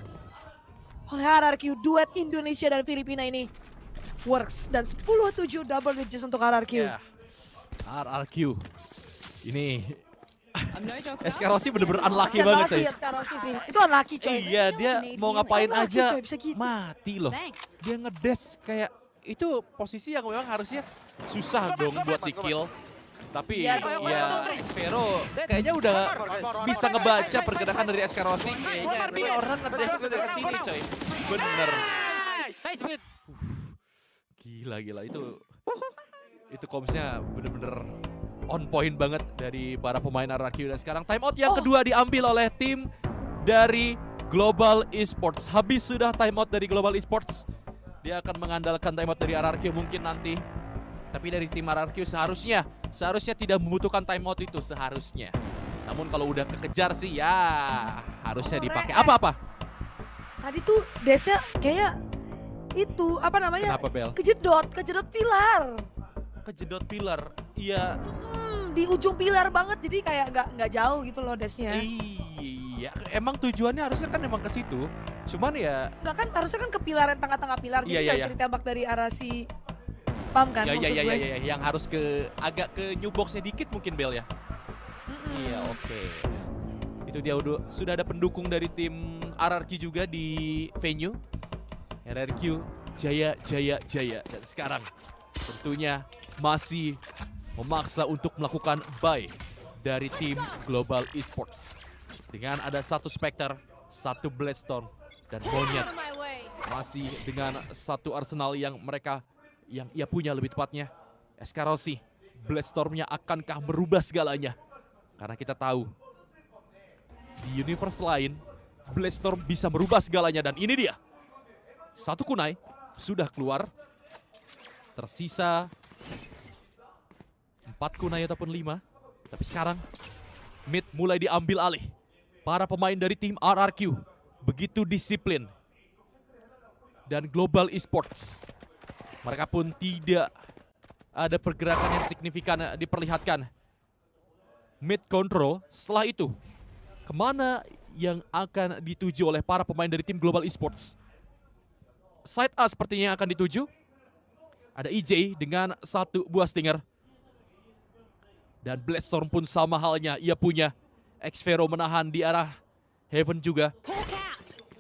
oleh RRQ. Duet Indonesia dan Filipina ini works. Dan 10-7 double digits untuk RRQ. Ya, RRQ. Ini SK Rossi bener-bener unlucky banget coy. Sih. Itu unlucky coy. Iya, dia mau ngapain Unlucky, aja coy, bisa gitu. mati loh. Dia ngedash kayak itu posisi yang memang harusnya susah dong buat di kill. Tapi Iya dong. ya Xpero kayaknya udah bisa ngebaca pergerakan dari SK Rossi. Kayaknya ini orang ngedash udah kesini coy. Bener. Gila itu komsnya bener-bener on point banget dari para pemain RRQ. Dan sekarang timeout yang kedua diambil oleh tim dari Global Esports. Habis sudah timeout dari Global Esports, dia akan mengandalkan timeout dari RRQ mungkin nanti. Tapi dari tim RRQ seharusnya tidak membutuhkan timeout itu seharusnya. Namun kalau udah kekejar sih ya harusnya dipakai. Apa-apa? Tadi tuh dashnya kayak itu apa namanya? Kenapa Bel? Kejedot pilar. Kejedot pilar. Iya. Di ujung pilar banget jadi kayak nggak jauh gitu loh dashnya. Iya, emang tujuannya harusnya kan emang ke situ. Cuman ya Nggak kan harusnya kan ke pilar yang tengah-tengah pilar jadi nggak bisa ditembak dari arah si Pam kan maksud gue. Iya, yang harus ke agak ke new box-nya dikit mungkin Bel ya. Iya, oke. Itu dia sudah ada pendukung dari tim RRQ juga di venue. RRQ jaya. Dan sekarang tentunya masih memaksa untuk melakukan buy dari tim Global Esports. Dengan ada satu Spectre, satu Bloodstorm, dan Monyet. Masih dengan satu arsenal yang ia punya lebih tepatnya. SK Rossi, Bloodstorm-nya akankah merubah segalanya? Karena kita tahu di universe lain, Bloodstorm bisa merubah segalanya, dan ini dia. Satu kunai sudah keluar. Tersisa 4 kunai ataupun 5. Tapi sekarang mid mulai diambil alih. Para pemain dari tim RRQ begitu disiplin. Dan Global Esports, mereka pun tidak ada pergerakan yang signifikan diperlihatkan. Mid control, setelah itu kemana yang akan dituju oleh para pemain dari tim Global Esports? Side A sepertinya yang akan dituju. Ada EJ dengan satu buah stinger. Dan Bloodstorm pun sama halnya, ia punya Xvero menahan di arah Heaven juga.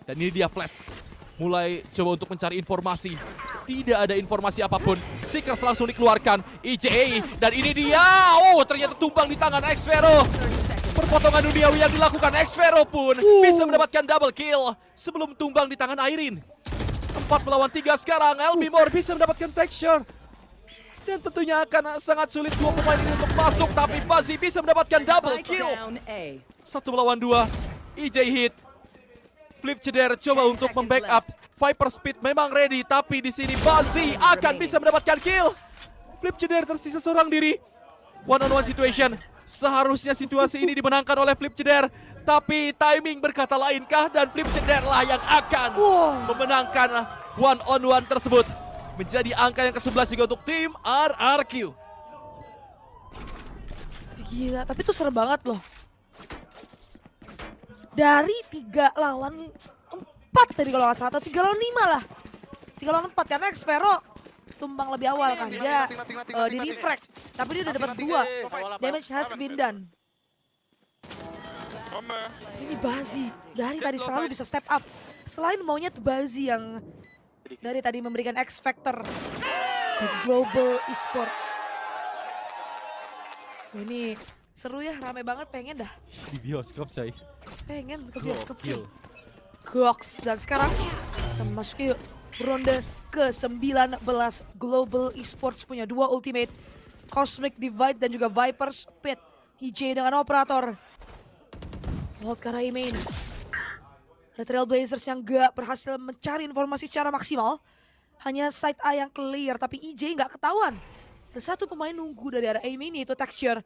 Dan ini dia Flash. Mulai coba untuk mencari informasi. Tidak ada informasi apapun. Seekers langsung dikeluarkan. EJ, dan ini dia. Oh, ternyata tumbang di tangan Xvero. Perpotongan duniawi yang dilakukan Xvero pun bisa mendapatkan double kill sebelum tumbang di tangan Irene. 4 melawan 3 sekarang. Elmimor bisa mendapatkan texture. Dan tentunya akan sangat sulit dua pemain ini untuk masuk. Tapi Buzzy bisa mendapatkan double kill. 1 melawan 2. EJ hit. Flip Ceder coba untuk membackup. Viper Speed memang ready. Tapi di sini Buzzy akan bisa mendapatkan kill. Flip Ceder tersisa seorang diri. One on one situation. Seharusnya situasi ini dimenangkan oleh Flip Ceder. Tapi timing berkata lainkah, dan Flip Ceder lah yang akan memenangkan one on one tersebut. Menjadi angka yang ke-11 juga untuk tim RRQ. Gila, tapi itu serem banget loh. Dari 3 lawan 4 tadi kalau nggak salah, atau 3 lawan 5 lah. 3 lawan 4 karena Xvero tumbang lebih awal kan. Dia di refrag, tapi dia udah dapat 2. Damage has been done. Ini Buzzy dari tadi selalu bisa step up. Selain Monyet, Buzzy yang dari tadi memberikan X Factor di Global Esports. Ini seru ya, rame banget, pengen dah. Di bioskop coy. Pengen ke bioskop. Gokil. Gox, dan sekarang kita memasuki ronde ke-19. Global Esports punya 2 ultimate, Cosmic Divide dan juga Viper's Pit. EJ dengan operator. Hold ke arah main. Ada Trailblazers yang gak berhasil mencari informasi secara maksimal. Hanya side A yang clear, tapi EJ gak ketahuan. Dan satu pemain nunggu dari arah A main, yaitu Texture.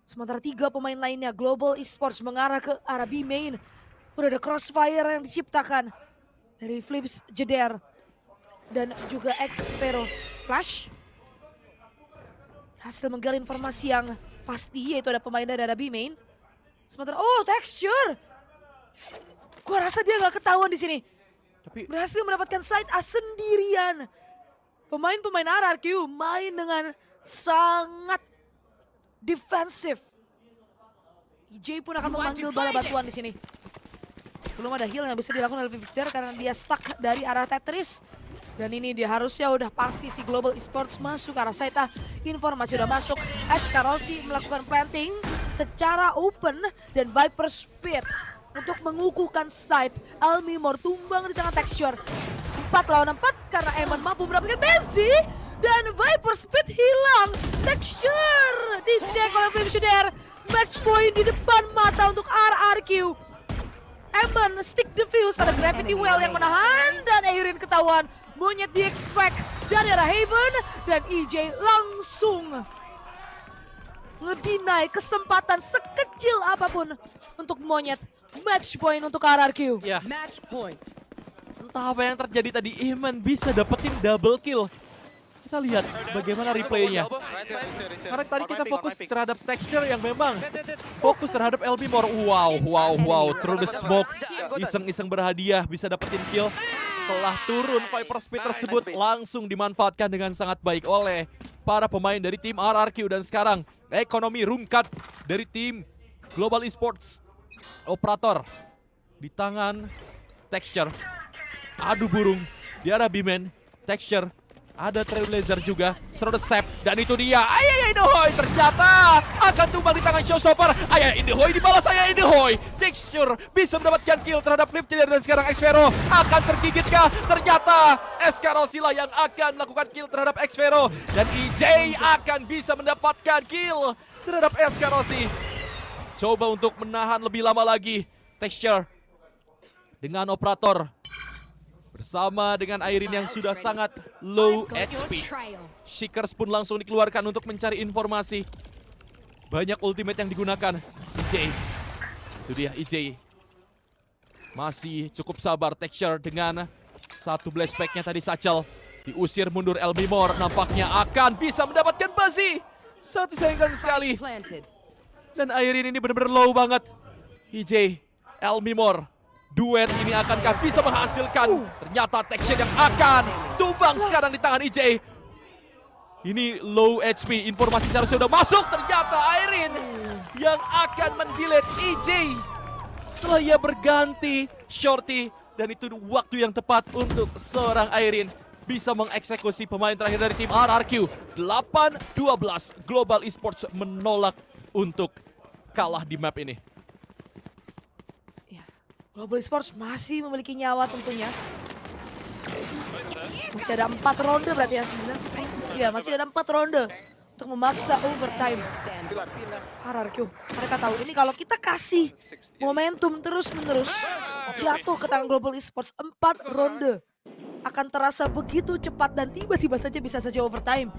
Sementara 3 pemain lainnya, Global Esports mengarah ke arah B main. Udah ada crossfire yang diciptakan dari Flips Jeder dan juga Xvero. Flash berhasil menggali informasi yang pasti, yaitu ada pemain dari arah B main. Sementara, oh, Texture. Gua rasa dia nggak ketahuan di sini. Tapi Berhasil mendapatkan side A sendirian. Pemain-pemain RRQ main dengan sangat defensif. EJ pun akan memanggil bala bantuan di sini. Belum ada heal yang bisa dilakukan oleh Victor karena dia stuck dari arah Tetris. Dan ini dia harusnya udah pasti si Global Esports masuk ke arah side A. Informasi udah masuk. SK Rossi melakukan planting secara open dan Viper Speed untuk mengukuhkan side. Elmimor tumbang di tangan Texture. 4 lawan 4 karena Eman mampu mendapatkan Bezi. Dan Viper Speed hilang. Texture dicek oleh Flip Shooter. Match point di depan mata untuk RRQ. Eman stick defuse, ada Gravity Well yang menahan. Dan Irene ketahuan. Monyet di-expect dari arah Haven. Dan EJ langsung ngedinai kesempatan sekecil apapun untuk Monyet. Match point untuk RRQ. ya, Match point. entah apa yang terjadi tadi, Iman bisa dapetin double kill. Kita lihat bagaimana replaynya. Karena tadi kita fokus terhadap Texture yang memang fokus terhadap Elmimor. Wow, through the smoke. Iseng-iseng berhadiah bisa dapetin kill. Setelah turun, Viper Speed tersebut langsung dimanfaatkan dengan sangat baik oleh para pemain dari tim RRQ. Dan sekarang ekonomi rungkat dari tim Global Esports. Operator di tangan Texture. Adu burung di arah B-Man. Texture. Ada Trailblazer juga, Shrouded Step, dan itu dia. Ayah Indehoy ternyata akan tumbang di tangan Showstopper. Ayah Indehoy dibalas, Ayah Indehoy. Texture bisa mendapatkan kill terhadap Flip Cedar dan sekarang Xvero akan tergigitkah? Ternyata Escarosila yang akan melakukan kill terhadap Xvero dan EJ akan bisa mendapatkan kill terhadap Escarosi. Coba untuk menahan lebih lama lagi. Texture dengan operator. Bersama dengan Irene yang sudah sangat low HP. Shakers pun langsung dikeluarkan untuk mencari informasi. Banyak ultimate yang digunakan. EJ. Itu dia EJ. Masih cukup sabar Texture dengan satu blast pack-nya tadi Satchel. Diusir mundur Elmimor. Nampaknya akan bisa mendapatkan basi. Sangat disayangkan sekali. Dan Irene ini benar-benar low banget. EJ. Elmimor. Duet ini akankah bisa menghasilkan? Ternyata Texture yang akan tumbang sekarang di tangan EJ. Ini low HP, informasi seharusnya sudah masuk. Ternyata Irene yang akan mendelete EJ setelah ia berganti Shorty. Dan itu waktu yang tepat untuk seorang Irene bisa mengeksekusi pemain terakhir dari tim RRQ. 8-12 Global Esports menolak untuk kalah di map ini. Global Esports masih memiliki nyawa tentunya. Masih ada 4 ronde berarti ya, 9 ya, masih ada 4 ronde untuk memaksa overtime. RRQ, mereka tahu ini kalau kita kasih momentum terus-menerus jatuh ke tangan Global Esports, 4 ronde akan terasa begitu cepat dan tiba-tiba saja bisa saja overtime.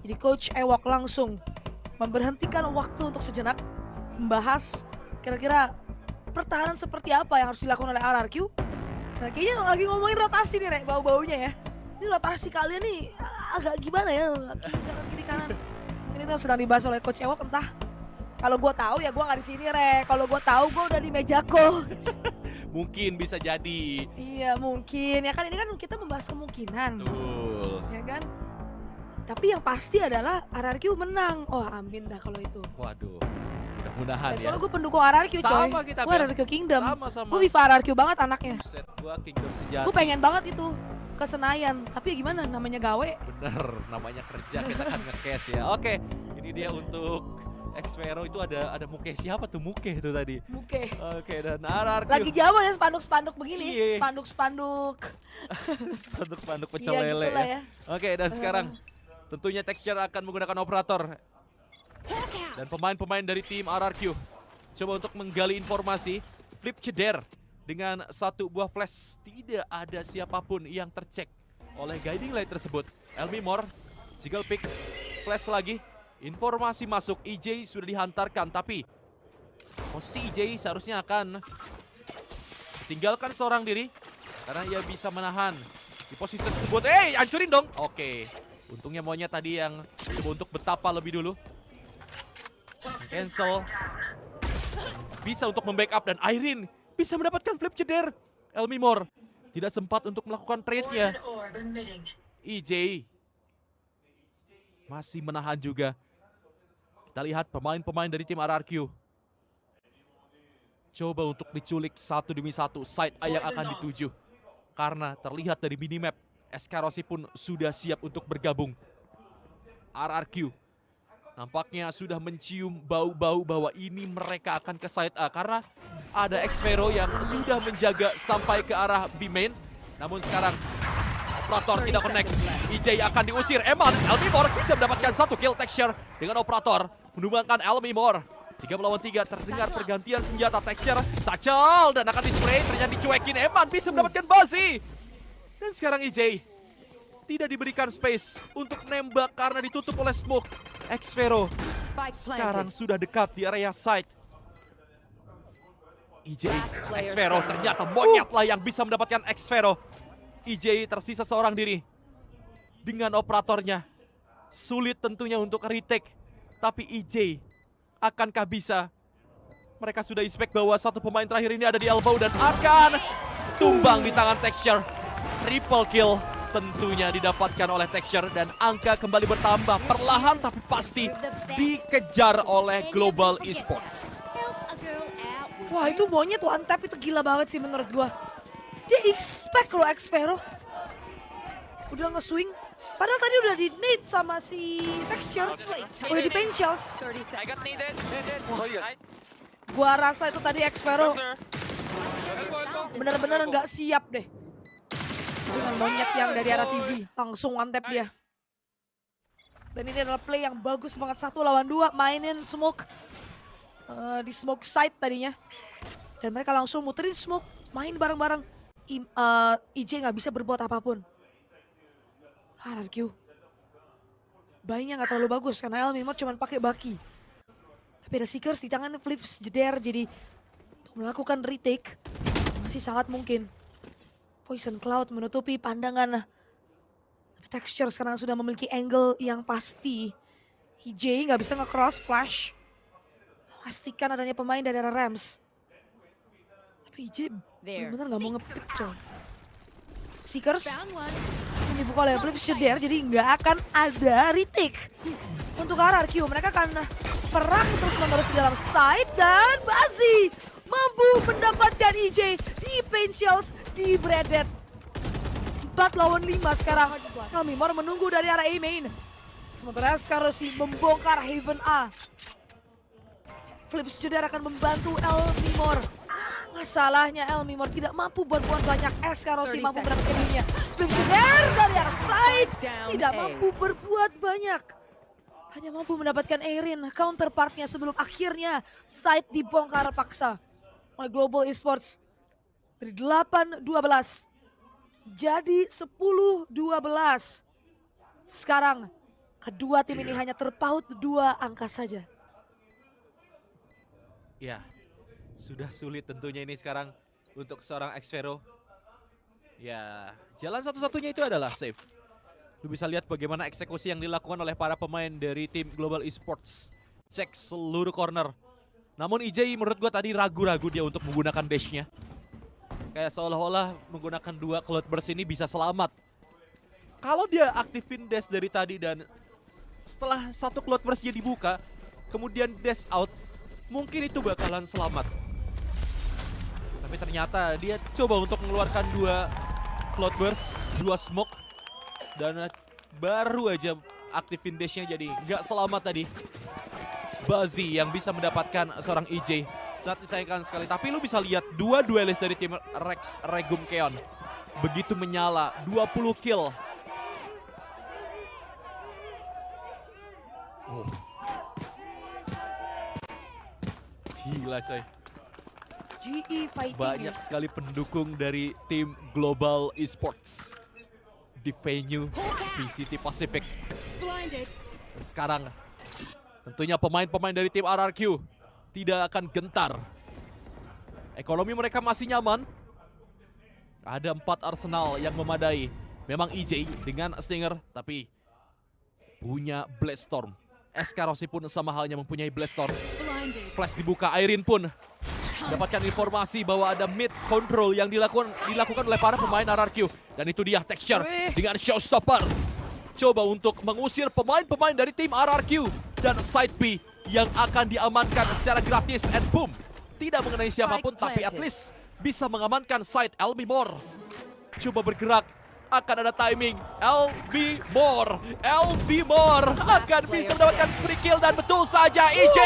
Jadi Coach Ewok langsung memberhentikan waktu untuk sejenak, membahas kira-kira pertahanan seperti apa yang harus dilakukan oleh RRQ. Nah kayaknya lagi ngomongin rotasi nih Rek, bau-baunya ya. Ini rotasi kalian nih agak gimana ya, kiri kanan. Ini tuh sedang dibahas oleh Coach Ewok, entah. Kalau gue tahu ya gue nggak di sini Rek. Kalau gue tahu gue udah di meja coach. Mungkin bisa jadi. Iya mungkin, ya kan ini kan kita membahas kemungkinan. Betul. Ya kan. Tapi yang pasti adalah RRQ menang. Oh amin dah kalau itu. Waduh. Mudah-mudahan ya. Soalnya gue pendukung RRQ coy. Sama kita. Gue RRQ Kingdom. Sama-sama. Gue FIFA RRQ banget anaknya. Set gua Kingdom sejati. Gue pengen banget itu ke Senayan. Tapi ya gimana namanya gawe. Bener, namanya kerja kita kan nge-cash ya. Oke, ini dia untuk Xvero itu ada Muke. Siapa tuh Muke itu tadi? Muke. Oke, dan RRQ. Lagi zaman ya spanduk-spanduk begini. Iya. Spanduk-spanduk. Spanduk pecel Iya, lele gitulah ya. ya. Oke, dan sekarang tentunya Texture akan menggunakan operator. Dan pemain-pemain dari tim RRQ coba untuk menggali informasi. Flip Cedar dengan satu buah flash. Tidak ada siapapun yang tercek oleh guiding light tersebut. Elmimor, Jiggle Pick, flash lagi. Informasi masuk, EJ sudah dihantarkan. Tapi posisi EJ seharusnya akan tinggalkan seorang diri. Karena ia bisa menahan di posisi tersebut. Hancurin dong. Oke, untungnya maunya tadi yang coba untuk betapa lebih dulu. Cancel. Bisa untuk membackup dan Irene bisa mendapatkan Flip Cedar. Elmimor tidak sempat untuk melakukan trade-nya. EJ masih menahan juga. Kita lihat pemain-pemain dari tim RRQ. Coba untuk diculik satu demi satu site A yang akan dituju. Karena terlihat dari minimap, Escarosi pun sudah siap untuk bergabung. RRQ nampaknya sudah mencium bau-bau bahwa ini mereka akan ke side A. Karena ada Xvero yang sudah menjaga sampai ke arah B main. Namun sekarang operator tidak connect. EJ akan diusir. Elmimor bisa mendapatkan satu kill. Texture dengan operator menumbangkan Elmimor. 3 melawan 3 terdengar pergantian senjata. Texture, Satchel dan akan dispray. Ternyata dicuekin. Eman bisa mendapatkan basi. Dan sekarang EJ tidak diberikan space untuk nembak karena ditutup oleh smoke. Xvero sekarang sudah dekat di area site. EJ, Xvero ternyata monyetlah yang bisa mendapatkan Xvero. EJ tersisa seorang diri dengan operatornya. Sulit tentunya untuk retake, tapi EJ akankah bisa? Mereka sudah inspect bahwa satu pemain terakhir ini ada di elbow dan akan tumbang di tangan Texture. Triple kill tentunya didapatkan oleh Texture dan angka kembali bertambah perlahan tapi pasti dikejar oleh Global Esports. Wah itu monyet one tap itu gila banget sih menurut gua. Dia expect loh Xvero. Udah nge-swing. Padahal tadi udah di-nade sama si Texture. Udah di paint shells. I got needed. Gua rasa itu tadi Xvero bener-bener nggak siap deh. Dengan monyet yang dari arah TV. Langsung one tap dia. Dan ini adalah play yang bagus banget. 1 lawan 2 mainin smoke. Di smoke side tadinya. Dan mereka langsung muterin smoke. Main bareng-bareng. IJ nggak bisa berbuat apapun. RRQ. Bayinya nggak terlalu bagus karena Elmimor cuma pakai baki. Tapi ada Seekers di tangan Flips jeder jadi untuk melakukan retake masih sangat mungkin. Poison Cloud menutupi pandangan. Tapi Texture sekarang sudah memiliki angle yang pasti. IJ nggak bisa nge-cross flash. Pastikan adanya pemain dari arah Rams. Tapi IJ bener-bener nggak mau nge-pick coy. Seekers yang dibuka oleh Flips jeder jadi nggak akan ada retake. Untuk RRQ mereka akan perang terus-menerus di dalam side dan Bazi mampu mendapatkan IJ di paint shells di Bredet. 4 lawan 5 sekarang. Elmimor menunggu dari arah A main. Sementara Skarosi membongkar Haven A. Flips jeder akan membantu Elmimor. Masalahnya Elmimor tidak mampu berbuat banyak. Skarosi mampu mendapatkan dirinya. Flips jeder dari arah side tidak mampu berbuat banyak. Hanya mampu mendapatkan Erin, counterpartnya sebelum akhirnya side dibongkar paksa oleh Global Esports. Dari 8-12 jadi 10-12. Sekarang kedua tim ini hanya terpaut 2 angka saja. Ya, sudah sulit tentunya ini sekarang untuk seorang Xvero. Ya, jalan satu-satunya itu adalah save. Lu bisa lihat bagaimana eksekusi yang dilakukan oleh para pemain dari tim Global Esports. Cek seluruh corner. Namun IJ menurut gua tadi ragu-ragu dia untuk menggunakan dashnya. Kayak seolah-olah menggunakan 2 cloud burst ini bisa selamat. Kalau dia aktifin dash dari tadi dan setelah 1 cloud burst dia dibuka, kemudian dash out, mungkin itu bakalan selamat. Tapi ternyata dia coba untuk mengeluarkan 2 cloud burst, 2 smoke. Dan baru aja aktifin dashnya jadi nggak selamat tadi. Bazi yang bisa mendapatkan seorang IJ. Sangat disayangkan sekali. Tapi lu bisa lihat 2 duelis dari tim Rex Regum Keon. Begitu menyala, 20 kill. Oh. Gila coy. GE fighting. Banyak sekali pendukung dari tim Global Esports di venue VCT Pacific. Sekarang tentunya pemain-pemain dari tim RRQ tidak akan gentar. Ekonomi mereka masih nyaman. Ada 4 arsenal yang memadai. Memang IJ dengan Stinger tapi punya Blade Storm. Skarosi pun sama halnya mempunyai Blade Storm. Flash dibuka, Irene pun dapatkan informasi bahwa ada mid control yang dilakukan oleh para pemain RRQ. Dan itu dia Texture dengan showstopper. Coba untuk mengusir pemain-pemain dari tim RRQ. Dan side B yang akan diamankan secara gratis and boom. Tidak mengenai siapapun tapi at least bisa mengamankan side Elmimor. Coba bergerak, akan ada timing. Elmimor akan bisa mendapatkan free kill dan betul saja IJ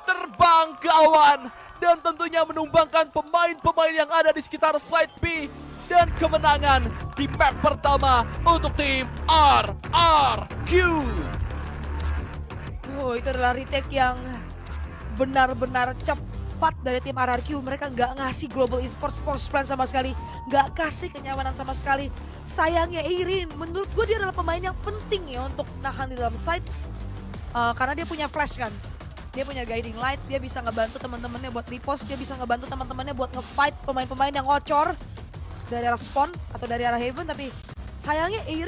terbang ke awan. Dan tentunya menumbangkan pemain-pemain yang ada di sekitar side B. Dan kemenangan di map pertama untuk tim RRQ. Oh, itu adalah retake yang benar-benar cepat dari tim RRQ. Mereka nggak ngasih Global Esports post plan sama sekali. Nggak kasih kenyamanan sama sekali. Sayangnya Erin, menurut gue dia adalah pemain yang penting ya untuk nahan di dalam side. Karena dia punya flash kan. Dia punya guiding light, dia bisa ngebantu teman-temannya buat repost, dia bisa ngebantu teman-temannya buat nge-fight pemain-pemain yang ngocor dari arah spawn atau dari arah Haven. Tapi sayangnya Erin